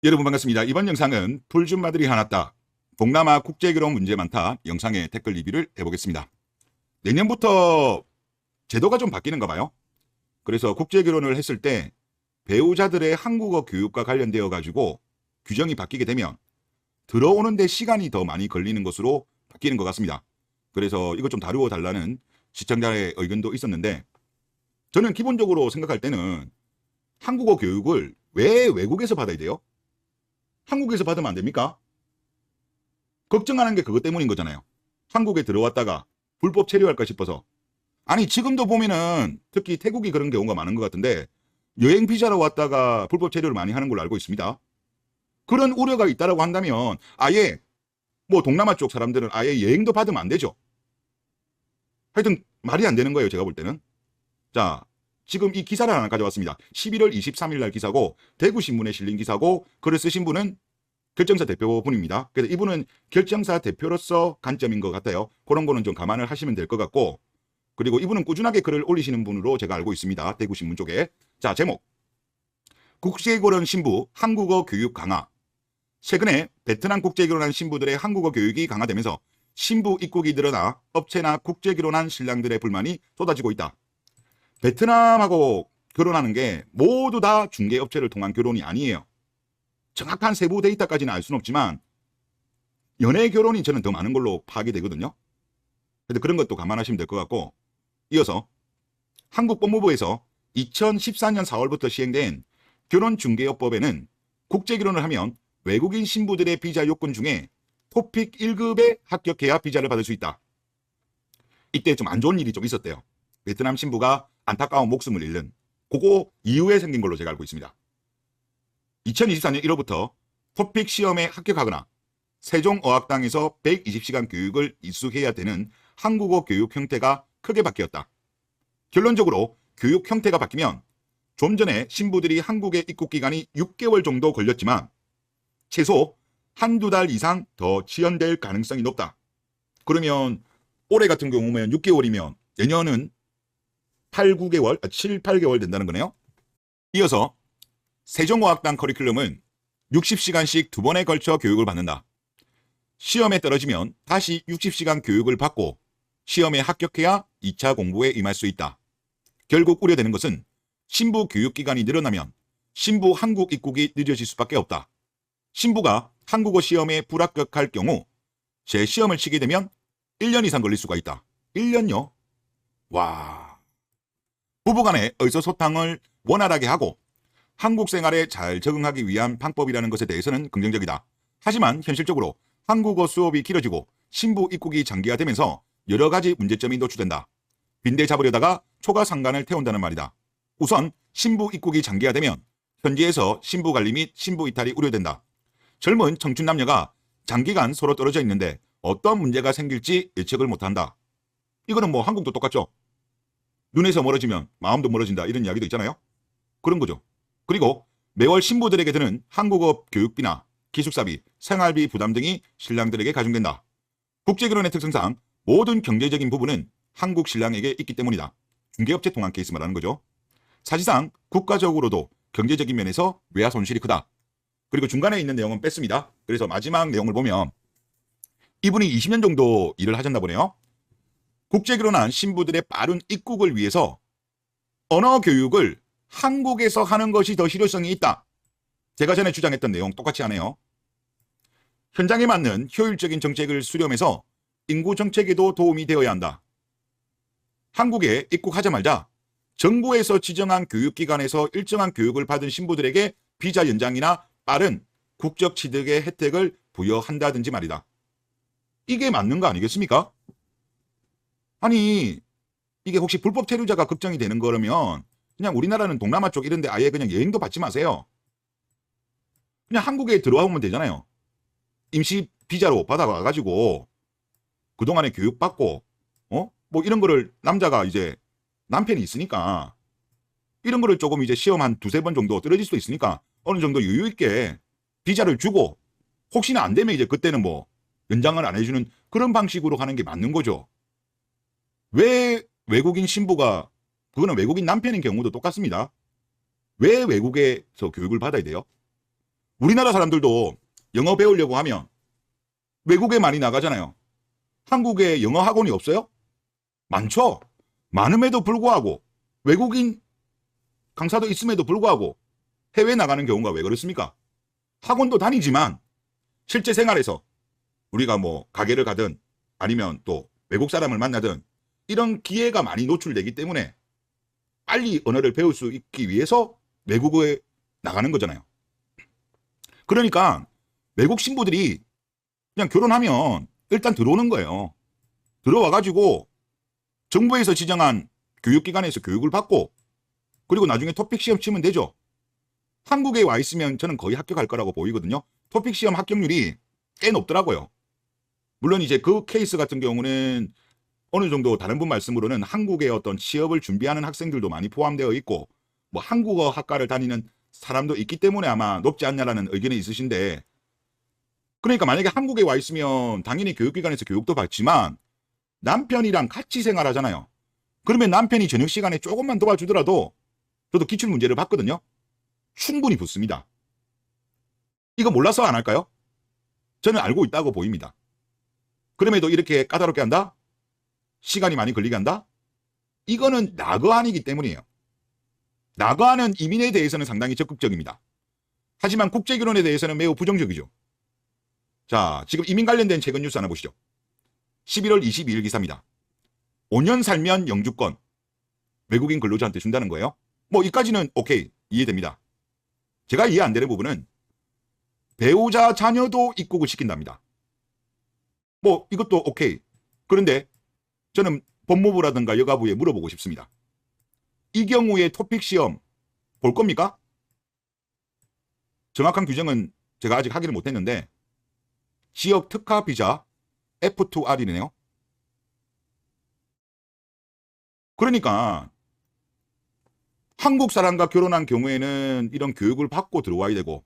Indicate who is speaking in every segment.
Speaker 1: 여러분 반갑습니다. 이번 영상은 풀줌마들이 화났다. 동남아 국제결혼 문제 많다. 영상에 댓글 리뷰를 해보겠습니다. 내년부터 제도가 좀 바뀌는가 봐요. 그래서 국제결혼을 했을 때 배우자들의 한국어 교육과 관련되어 가지고 규정이 바뀌게 되면 들어오는데 시간이 더 많이 걸리는 것으로 바뀌는 것 같습니다. 그래서 이거 좀 다루어 달라는 시청자의 의견도 있었는데, 저는 기본적으로 생각할 때는 한국어 교육을 왜 외국에서 받아야 돼요? 한국에서 받으면 안 됩니까? 걱정하는 게 그것 때문인 거잖아요. 한국에 들어왔다가 불법 체류할까 싶어서. 아니, 지금도 보면은 특히 태국이 그런 경우가 많은 것 같은데, 여행 비자로 왔다가 불법 체류를 많이 하는 걸로 알고 있습니다. 그런 우려가 있다라고 한다면 아예 뭐 동남아 쪽 사람들은 아예 여행도 받으면 안 되죠. 하여튼 말이 안 되는 거예요, 제가 볼 때는. 자, 지금 이 기사를 하나 가져왔습니다. 11월 23일 날 기사고, 대구신문에 실린 기사고, 글을 쓰신 분은 결정사 대표분입니다. 그래서 이분은 결정사 대표로서 관점인 것 같아요. 그런 거는 좀 감안을 하시면 될 것 같고, 그리고 이분은 꾸준하게 글을 올리시는 분으로 제가 알고 있습니다. 대구신문 쪽에. 자, 제목. 국제결혼 신부 한국어 교육 강화. 최근에 베트남 국제결혼한 신부들의 한국어 교육이 강화되면서 신부 입국이 늘어나 업체나 국제결혼한 신랑들의 불만이 쏟아지고 있다. 베트남하고 결혼하는 게 모두 다 중개업체를 통한 결혼이 아니에요. 정확한 세부 데이터까지는 알 수는 없지만 연애 결혼이 저는 더 많은 걸로 파악이 되거든요. 그래서 그런 것도 감안하시면 될 것 같고, 이어서 한국 법무부에서 2014년 4월부터 시행된 결혼중개업법에는 국제결혼을 하면 외국인 신부들의 비자 요건 중에 토픽 1급에 합격해야 비자를 받을 수 있다. 이때 좀 안 좋은 일이 좀 있었대요. 베트남 신부가 안타까운 목숨을 잃는, 그거 이후에 생긴 걸로 제가 알고 있습니다. 2024년 1월부터 토픽 시험에 합격하거나 세종어학당에서 120시간 교육을 이수해야 되는 한국어 교육 형태가 크게 바뀌었다. 결론적으로 교육 형태가 바뀌면 좀 전에 신부들이 한국에 입국 기간이 6개월 정도 걸렸지만 최소 한두 달 이상 더 지연될 가능성이 높다. 그러면 올해 같은 경우면 6개월이면 내년은 7, 8개월 된다는 거네요. 이어서 세종어학당 커리큘럼은 60시간씩 2번에 걸쳐 교육을 받는다. 시험에 떨어지면 다시 60시간 교육을 받고 시험에 합격해야 2차 공부에 임할 수 있다. 결국 우려되는 것은 신부 교육기간이 늘어나면 신부 한국 입국이 늦어질 수밖에 없다. 신부가 한국어 시험에 불합격할 경우 재시험을 치게 되면 1년 이상 걸릴 수가 있다. 1년요? 와. 부부간의 의사소통을 원활하게 하고 한국 생활에 잘 적응하기 위한 방법이라는 것에 대해서는 긍정적이다. 하지만 현실적으로 한국어 수업이 길어지고 신부 입국이 장기화되면서 여러 가지 문제점이 노출된다. 빈대 잡으려다가 초과 상관을 태운다는 말이다. 우선 신부 입국이 장기화되면 현지에서 신부 관리 및 신부 이탈이 우려된다. 젊은 청춘 남녀가 장기간 서로 떨어져 있는데 어떤 문제가 생길지 예측을 못한다. 이거는 뭐 한국도 똑같죠. 눈에서 멀어지면 마음도 멀어진다, 이런 이야기도 있잖아요. 그런 거죠. 그리고 매월 신부들에게 드는 한국어 교육비나 기숙사비, 생활비 부담 등이 신랑들에게 가중된다. 국제결혼의 특성상 모든 경제적인 부분은 한국 신랑에게 있기 때문이다. 중개업체 통한 케이스 말하는 거죠. 사실상 국가적으로도 경제적인 면에서 외화 손실이 크다. 그리고 중간에 있는 내용은 뺐습니다. 그래서 마지막 내용을 보면 이분이 20년 정도 일을 하셨나 보네요. 국제결혼한 신부들의 빠른 입국을 위해서 언어 교육을 한국에서 하는 것이 더 실효성이 있다. 제가 전에 주장했던 내용 똑같이 하네요. 현장에 맞는 효율적인 정책을 수렴해서 인구 정책에도 도움이 되어야 한다. 한국에 입국하자마자 정부에서 지정한 교육기관에서 일정한 교육을 받은 신부들에게 비자 연장이나 빠른 국적 취득의 혜택을 부여한다든지 말이다. 이게 맞는 거 아니겠습니까? 아니, 이게 혹시 불법 체류자가 걱정이 되는 거라면 그냥 우리나라는 동남아 쪽 이런 데 아예 그냥 여행도 받지 마세요. 그냥 한국에 들어오면 되잖아요. 임시 비자로 받아와가지고 그동안에 교육받고, 뭐 이런 거를 남자가 이제 남편이 있으니까 이런 거를 조금 이제 시험 한 2-3번 정도 떨어질 수도 있으니까 어느 정도 여유 있게 비자를 주고 혹시나 안 되면 이제 그때는 뭐 연장을 안 해주는 그런 방식으로 하는 게 맞는 거죠. 왜 외국인 신부가, 그거는 외국인 남편인 경우도 똑같습니다. 왜 외국에서 교육을 받아야 돼요? 우리나라 사람들도 영어 배우려고 하면 외국에 많이 나가잖아요. 한국에 영어 학원이 없어요? 많죠. 많음에도 불구하고 외국인 강사도 있음에도 불구하고 해외 나가는 경우가 왜 그렇습니까? 학원도 다니지만 실제 생활에서 우리가 뭐 가게를 가든 아니면 또 외국 사람을 만나든 이런 기회가 많이 노출되기 때문에 빨리 언어를 배울 수 있기 위해서 외국에 나가는 거잖아요. 그러니까 외국 신부들이 그냥 결혼하면 일단 들어오는 거예요. 들어와가지고 정부에서 지정한 교육기관에서 교육을 받고 그리고 나중에 토픽 시험 치면 되죠. 한국에 와 있으면 저는 거의 합격할 거라고 보이거든요. 토픽 시험 합격률이 꽤 높더라고요. 물론 이제 그 케이스 같은 경우는 어느 정도 다른 분 말씀으로는 한국의 어떤 취업을 준비하는 학생들도 많이 포함되어 있고 뭐 한국어 학과를 다니는 사람도 있기 때문에 아마 높지 않냐라는 의견이 있으신데, 그러니까 만약에 한국에 와 있으면 당연히 교육기관에서 교육도 받지만 남편이랑 같이 생활하잖아요. 그러면 남편이 저녁 시간에 조금만 도와주더라도 저도 기출문제를 봤거든요. 충분히 붙습니다. 이거 몰라서 안 할까요? 저는 알고 있다고 보입니다. 그럼에도 이렇게 까다롭게 한다? 시간이 많이 걸리게 한다? 이거는 낙어안이기 때문이에요. 낙어안은 이민에 대해서는 상당히 적극적입니다. 하지만 국제결혼에 대해서는 매우 부정적이죠. 자, 지금 이민 관련된 최근 뉴스 하나 보시죠. 11월 22일 기사입니다. 5년 살면 영주권 외국인 근로자한테 준다는 거예요. 뭐 이까지는 오케이, 이해됩니다. 제가 이해 안 되는 부분은 배우자 자녀도 입국을 시킨답니다. 뭐 이것도 오케이. 그런데 저는 법무부라든가 여가부에 물어보고 싶습니다. 이 경우에 토픽 시험 볼 겁니까? 정확한 규정은 제가 아직 확인을 못했는데 지역 특화 비자 F2R이네요. 그러니까 한국 사람과 결혼한 경우에는 이런 교육을 받고 들어와야 되고,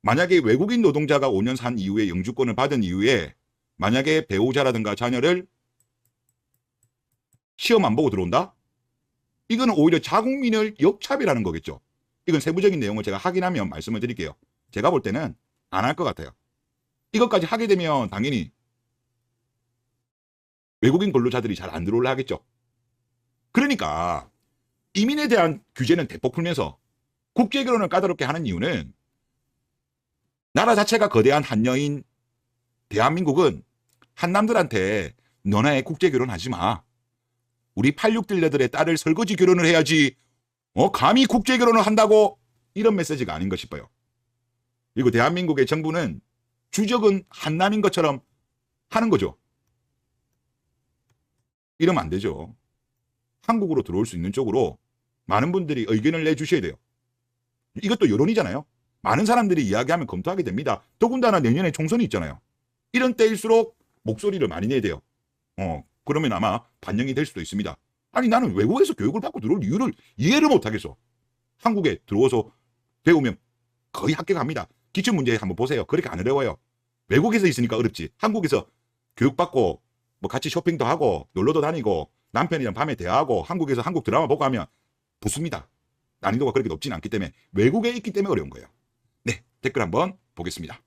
Speaker 1: 만약에 외국인 노동자가 5년 산 이후에 영주권을 받은 이후에 만약에 배우자라든가 자녀를 시험 안 보고 들어온다? 이거는 오히려 자국민을 역차별하는 거겠죠. 이건 세부적인 내용을 제가 확인하면 말씀을 드릴게요. 제가 볼 때는 안 할 것 같아요. 이것까지 하게 되면 당연히 외국인 근로자들이 잘 안 들어올라 하겠죠. 그러니까 이민에 대한 규제는 대폭 풀면서 국제결혼을 까다롭게 하는 이유는 나라 자체가 거대한 한여인 대한민국은 한남들한테 너네 국제결혼 하지 마. 우리 86들레들의 딸을 설거지 결혼을 해야지. 감히 국제결혼을 한다고, 이런 메시지가 아닌가 싶어요. 그리고 대한민국의 정부는 주적은 한남인 것처럼 하는 거죠. 이러면 안 되죠. 한국으로 들어올 수 있는 쪽으로 많은 분들이 의견을 내주셔야 돼요. 이것도 여론이잖아요. 많은 사람들이 이야기하면 검토하게 됩니다. 더군다나 내년에 총선이 있잖아요. 이런 때일수록 목소리를 많이 내야 돼요. 그러면 아마 반영이 될 수도 있습니다. 아니 나는 외국에서 교육을 받고 들어올 이유를 이해를 못하겠어. 한국에 들어와서 배우면 거의 합격합니다. 기출문제 한번 보세요. 그렇게 안 어려워요. 외국에서 있으니까 어렵지. 한국에서 교육받고 뭐 같이 쇼핑도 하고 놀러도 다니고 남편이랑 밤에 대화하고 한국에서 한국 드라마 보고 하면 붙습니다. 난이도가 그렇게 높지는 않기 때문에, 외국에 있기 때문에 어려운 거예요. 네, 댓글 한번 보겠습니다.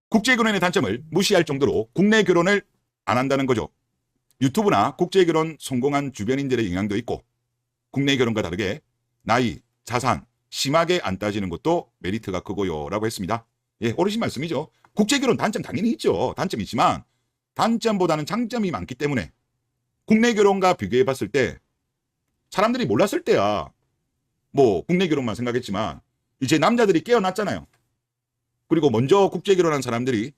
Speaker 1: 국제결혼의 단점을 무시할 정도로 국내 결혼을 안 한다는 거죠. 유튜브나 국제결혼 성공한 주변인들의 영향도 있고, 국내 결혼과 다르게 나이, 자산 심하게 안 따지는 것도 메리트가 크고요 라고 했습니다. 예, 어르신 말씀이죠. 국제결혼 단점 당연히 있죠. 단점이 있지만 단점보다는 장점이 많기 때문에 국내 결혼과 비교해 봤을 때 사람들이 몰랐을 때야 뭐 국내 결혼만 생각했지만 이제 남자들이 깨어났잖아요. 그리고 먼저 국제 결혼한 사람들이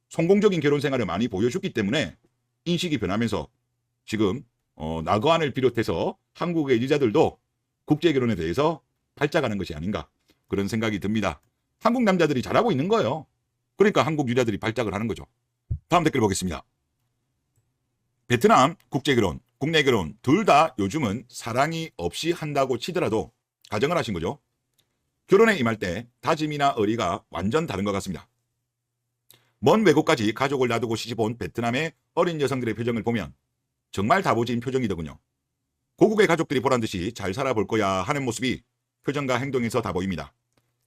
Speaker 1: 성공적인 결혼 생활을 많이 보여줬기 때문에 인식이 변하면서 지금 낙어안을 비롯해서 한국의 여자들도 국제 결혼에 대해서 발작하는 것이 아닌가, 그런 생각이 듭니다. 한국 남자들이 잘하고 있는 거예요. 그러니까 한국 여자들이 발작을 하는 거죠. 다음 댓글 보겠습니다. 베트남 국제결혼, 국내 결혼 둘 다 요즘은 사랑이 없이 한다고 치더라도 가정을 하신 거죠. 결혼에 임할 때 다짐이나 의리가 완전 다른 것 같습니다. 먼 외국까지 가족을 놔두고 시집온 베트남의 어린 여성들의 표정을 보면 정말 다부진 표정이더군요. 고국의 가족들이 보란 듯이 잘 살아볼 거야 하는 모습이 표정과 행동에서 다 보입니다.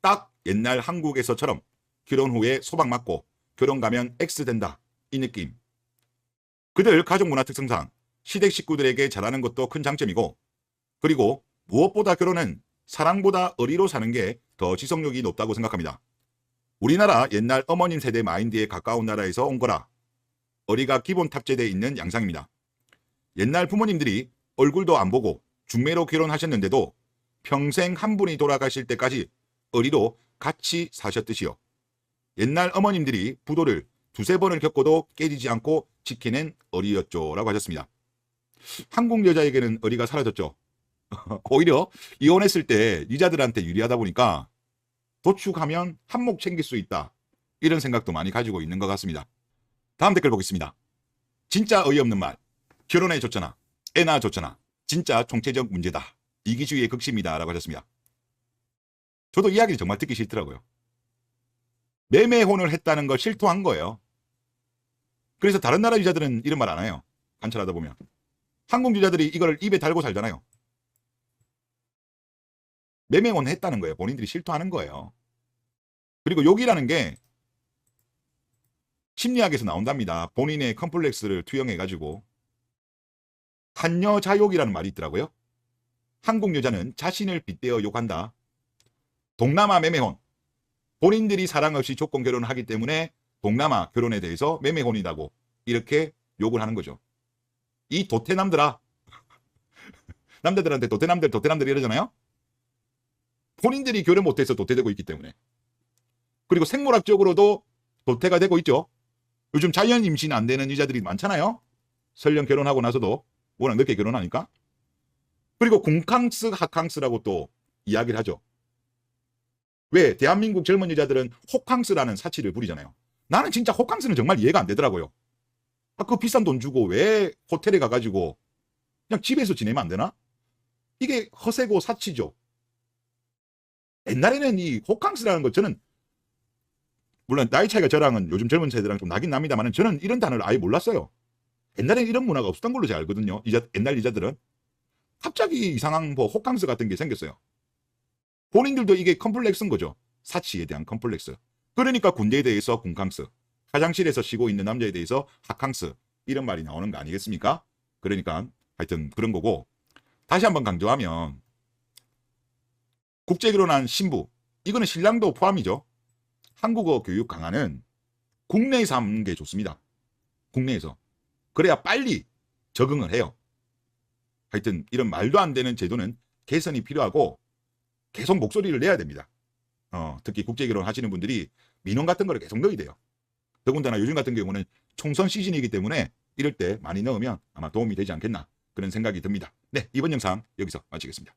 Speaker 1: 딱 옛날 한국에서처럼 결혼 후에 소박 맞고 결혼 가면 X 된다. 이 느낌. 그들 가족 문화 특성상 시댁 식구들에게 잘하는 것도 큰 장점이고, 그리고 무엇보다 결혼은 사랑보다 의리로 사는 게 더 지속력이 높다고 생각합니다. 우리나라 옛날 어머님 세대 마인드에 가까운 나라에서 온 거라 의리가 기본 탑재되어 있는 양상입니다. 옛날 부모님들이 얼굴도 안 보고 중매로 결혼하셨는데도 평생 한 분이 돌아가실 때까지 의리로 같이 사셨듯이요. 옛날 어머님들이 부도를 두세 번을 겪어도 깨지지 않고 지키는 의리였죠. 라고 하셨습니다. 한국 여자에게는 의리가 사라졌죠. 오히려 이혼했을 때 여자들한테 유리하다 보니까 도축하면 한몫 챙길 수 있다. 이런 생각도 많이 가지고 있는 것 같습니다. 다음 댓글 보겠습니다. 진짜 어이없는 말. 결혼해 줬잖아. 애 낳아 줬잖아. 진짜 총체적 문제다. 이기주의의 극심이다. 라고 하셨습니다. 저도 이야기를 정말 듣기 싫더라고요. 매매혼을 했다는 걸 실토한 거예요. 그래서 다른 나라 여자들은 이런 말 안 해요. 관찰하다 보면. 한국 여자들이 이걸 입에 달고 살잖아요. 매매혼 했다는 거예요. 본인들이 실토하는 거예요. 그리고 욕이라는 게 심리학에서 나온답니다. 본인의 컴플렉스를 투영해가지고 한여자욕이라는 말이 있더라고요. 한국 여자는 자신을 빗대어 욕한다. 동남아 매매혼. 본인들이 사랑 없이 조건 결혼을 하기 때문에 동남아 결혼에 대해서 매매혼이라고 이렇게 욕을 하는 거죠. 이 도태남들아. 남자들한테 도태남들 이러잖아요. 본인들이 결혼 못해서 도태되고 있기 때문에. 그리고 생물학적으로도 도태가 되고 있죠. 요즘 자연 임신 안 되는 여자들이 많잖아요. 설령 결혼하고 나서도 워낙 늦게 결혼하니까. 그리고 궁캉스, 하캉스라고 또 이야기를 하죠. 왜? 대한민국 젊은 여자들은 호캉스라는 사치를 부리잖아요. 나는 진짜 호캉스는 정말 이해가 안 되더라고요. 그 비싼 돈 주고 왜 호텔에 가가지고 그냥 집에서 지내면 안 되나? 이게 허세고 사치죠. 옛날에는 이 호캉스라는 것, 저는 물론 나이 차이가 저랑은 요즘 젊은 세대랑 좀 나긴 납니다만 저는 이런 단어를 아예 몰랐어요. 옛날에는 이런 문화가 없었던 걸로 제가 알거든요. 옛날 여자들은. 갑자기 이상한 뭐 호캉스 같은 게 생겼어요. 본인들도 이게 컴플렉스인 거죠. 사치에 대한 컴플렉스. 그러니까 군대에 대해서 군캉스, 화장실에서 쉬고 있는 남자에 대해서 하캉스, 이런 말이 나오는 거 아니겠습니까? 그러니까 하여튼 그런 거고, 다시 한번 강조하면 국제결혼한 신부, 이거는 신랑도 포함이죠. 한국어 교육 강화는 국내에서 하는 게 좋습니다. 국내에서. 그래야 빨리 적응을 해요. 하여튼 이런 말도 안 되는 제도는 개선이 필요하고 계속 목소리를 내야 됩니다. 특히 국제결혼 하시는 분들이 민원 같은 거를 계속 넣어야 돼요. 더군다나 요즘 같은 경우는 총선 시즌이기 때문에 이럴 때 많이 넣으면 아마 도움이 되지 않겠나, 그런 생각이 듭니다. 네, 이번 영상 여기서 마치겠습니다.